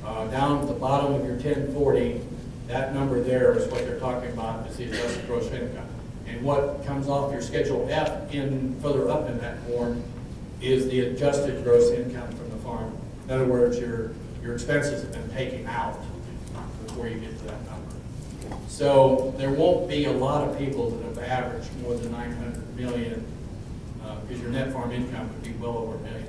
Down at the bottom of your 1040, that number there is what they're talking about, is the adjusted gross income. And what comes off your Schedule F further up in that form is the adjusted gross income from the farm. In other words, your expenses have been taken out before you get to that number. So there won't be a lot of people that have averaged more than 900 million, because your net farm income would be well over $1 million.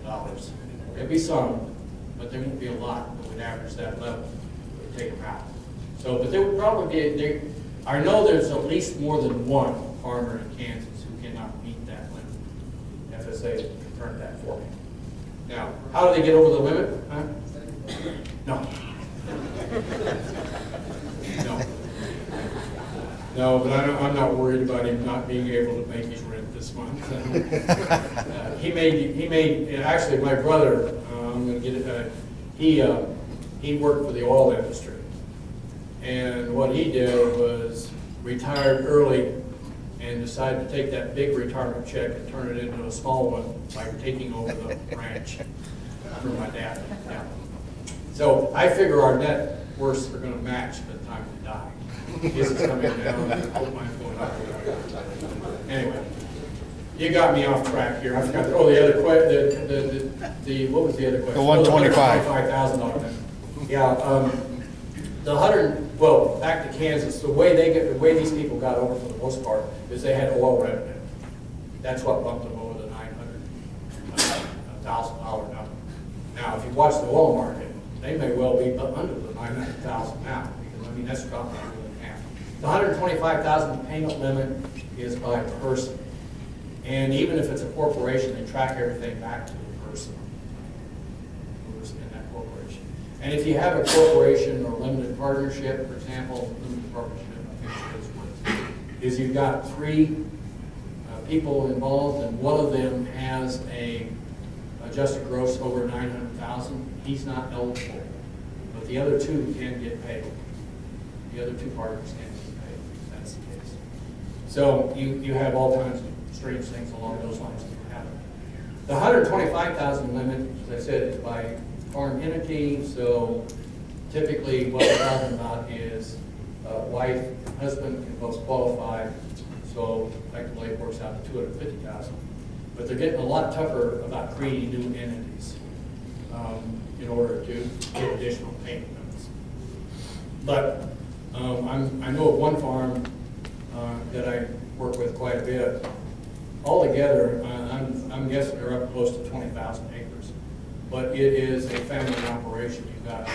There'll be some, but there won't be a lot that would average that level. Would take them out. So, but there would probably be, I know there's at least more than one farmer in Kansas who cannot meet that limit. FSA confirmed that for me. Now, how do they get over the limit? Huh? No. No. No, but I'm not worried about him not being able to make his rent this month. He made, actually my brother, I'm going to get it, he worked for the oil industry. And what he did was retired early and decided to take that big retirement check and turn it into a small one by taking over the ranch from my dad. Yeah. So I figure our net worths are going to match by the time we die. His is coming down, and I hope mine's going up. Anyway, you got me off track here. I forgot. Oh, the other question. What was the other question? The 125. $125,000. Yeah. The 100. Well, back to Kansas. The way these people got over for the most part is they had oil revenue. That's what bumped them over the $900,000 number. Now, if you watch the oil market, they may well be under the $900,000 now, because I mean that's dropped more than half. The $125,000 payment limit is by person, and even if it's a corporation, they track everything back to the person who's in that corporation. And if you have a corporation or limited partnership, for example, limited partnership, I think is you've got 3 people involved, and one of them has a adjusted gross over 900,000. He's not eligible, but the other 2 can get paid. The other 2 partners can get paid. That's the case. So you have all kinds of strange things along those lines that can happen. The 125,000 limit, as I said, is by farm entity. So typically, what we're talking about is wife and husband can both qualify. So effectively, it works out to 250,000. But they're getting a lot tougher about creating new entities in order to get additional payment limits. But I know of one farm that I work with quite a bit. Altogether, I'm guessing they're up close to 20,000 acres. But it is a family operation. You've got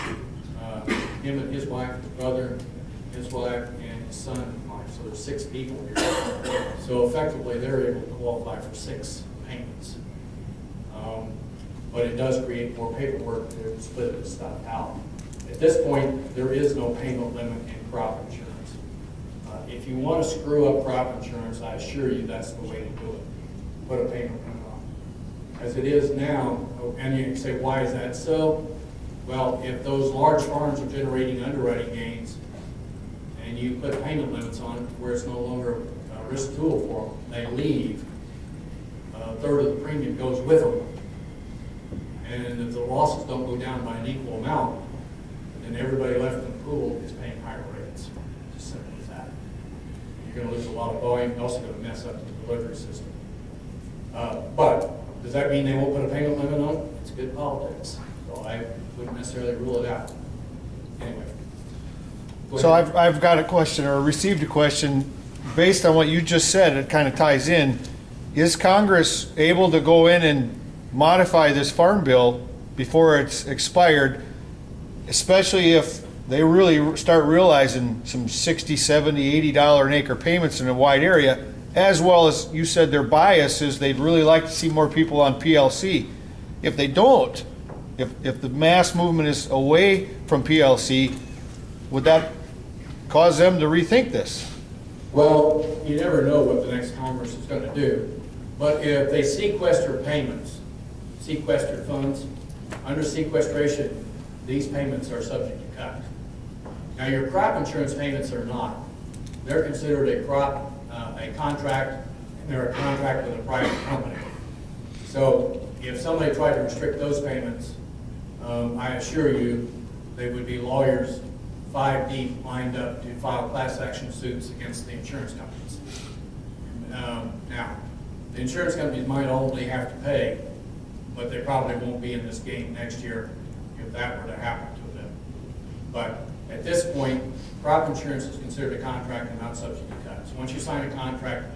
him and his wife, his brother, his wife, and his son and wife. So there's 6 people here. So effectively, they're able to qualify for 6 payments. But it does create more paperwork to split this stuff out. At this point, there is no payment limit in crop insurance. If you want to screw up crop insurance, I assure you that's the way to do it. Put a payment limit on. As it is now, and you can say, why is that so? Well, if those large farms are generating underwriting gains, and you put payment limits on where it's no longer a risk tool for them, they leave. A third of the premium goes with them. And if the losses don't go down by an equal amount, then everybody left in the pool is paying higher rates. Just simple as that. You're going to lose a lot of volume. You're also going to mess up the delivery system. But does that mean they won't put a payment limit on it? It's good politics. So I wouldn't necessarily rule it out. Anyway. So I've got a question, or received a question based on what you just said. It kind of ties in. Is Congress able to go in and modify this farm bill before it's expired, especially if they really start realizing some $60, $70, $80 an acre payments in a wide area, as well as you said their bias is they'd really like to see more people on PLC. If they don't, if the mass movement is away from PLC, would that cause them to rethink this? Well, you never know what the next Congress is going to do. But if they sequester payments, sequestered funds, under sequestration, these payments are subject to cut. Now, your crop insurance payments are not. They're considered a crop, a contract, and they're a contract with a private company. So if somebody tried to restrict those payments, I assure you, they would be lawyers 5 deep lined up to file class action suits against the insurance companies. Now, the insurance companies might only have to pay, but they probably won't be in this game next year if that were to happen to them. But at this point, crop insurance is considered a contract and not subject to cuts. Once you sign a contract,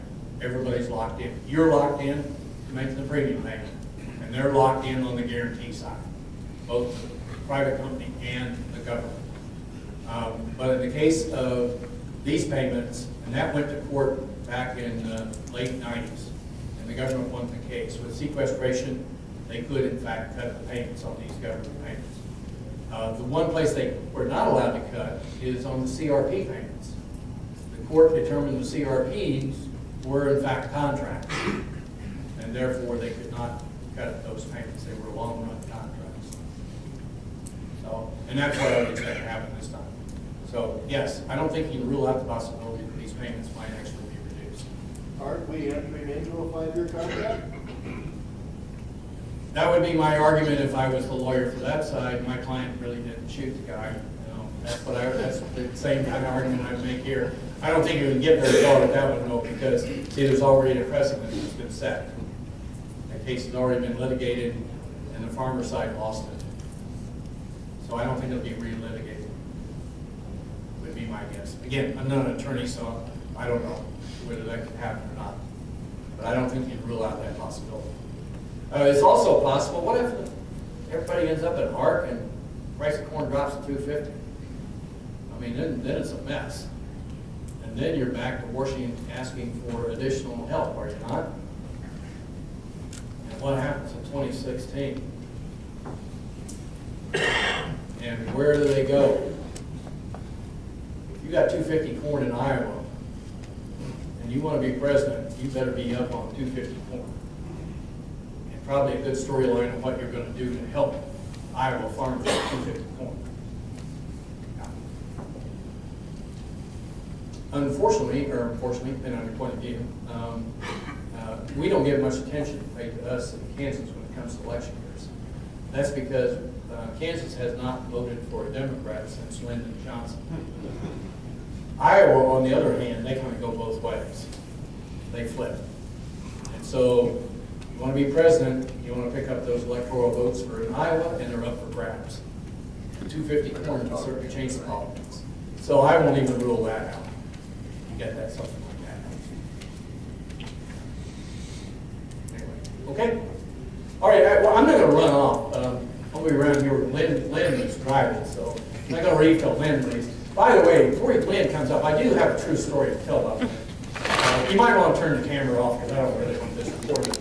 everybody's locked in. You're locked in to make the premium payment, and they're locked in on the guarantee side, both the private company and the government. But in the case of these payments, and that went to court back in the late 90s, and the government won the case. With sequestration, they could in fact cut the payments on these government payments. The one place they were not allowed to cut is on the CRP payments. The court determined the CRPs were in fact contracts, and therefore they could not cut those payments. They were long-run contracts. So, and that's what I would expect to happen this time. So, yes, I don't think you can rule out the possibility that these payments might actually be reduced. Aren't we entering into a 5-year contract? That would be my argument if I was the lawyer for that side. My client really didn't shoot the guy. You know, that's the same kind of argument I make here. I don't think you would get very far with that one, though, because see, there's already a precedent that's been set. That case has already been litigated, and the farmer side lost it. So I don't think it'll be re-litigated. Would be my guess. Again, I'm not an attorney, so I don't know whether that could happen or not. But I don't think you'd rule out that possibility. It's also possible, what if everybody ends up at ARC and the price of corn drops to $2.50? I mean, then it's a mess. And then you're back to Washington asking for additional help, are you not? And what happens in 2016? And where do they go? If you got $2.50 corn in Iowa, and you want to be president, you better be up on $2.50 corn. And probably a good storyline on what you're going to do to help Iowa farmers with $2.50 corn. Unfortunately, depending on your point of view, we don't get much attention paid to us in Kansas when it comes to election years. That's because Kansas has not voted for a Democrat since Lyndon Johnson. Iowa, on the other hand, they kind of go both ways. They flip. And so you want to be president, you want to pick up those electoral votes for in Iowa, and they're up for grabs. $2.50 corn can certainly change the politics. So I won't even rule that out. You get that, something like that. Anyway, okay? All right, well, I'm not going to run off. I'll be around here with Lynn is driving, so I'm not going to read till Lynn leaves. By the way, before Lynn comes up, I do have a true story to tell about Lynn. You might want to turn the camera off because I don't really want this recorded.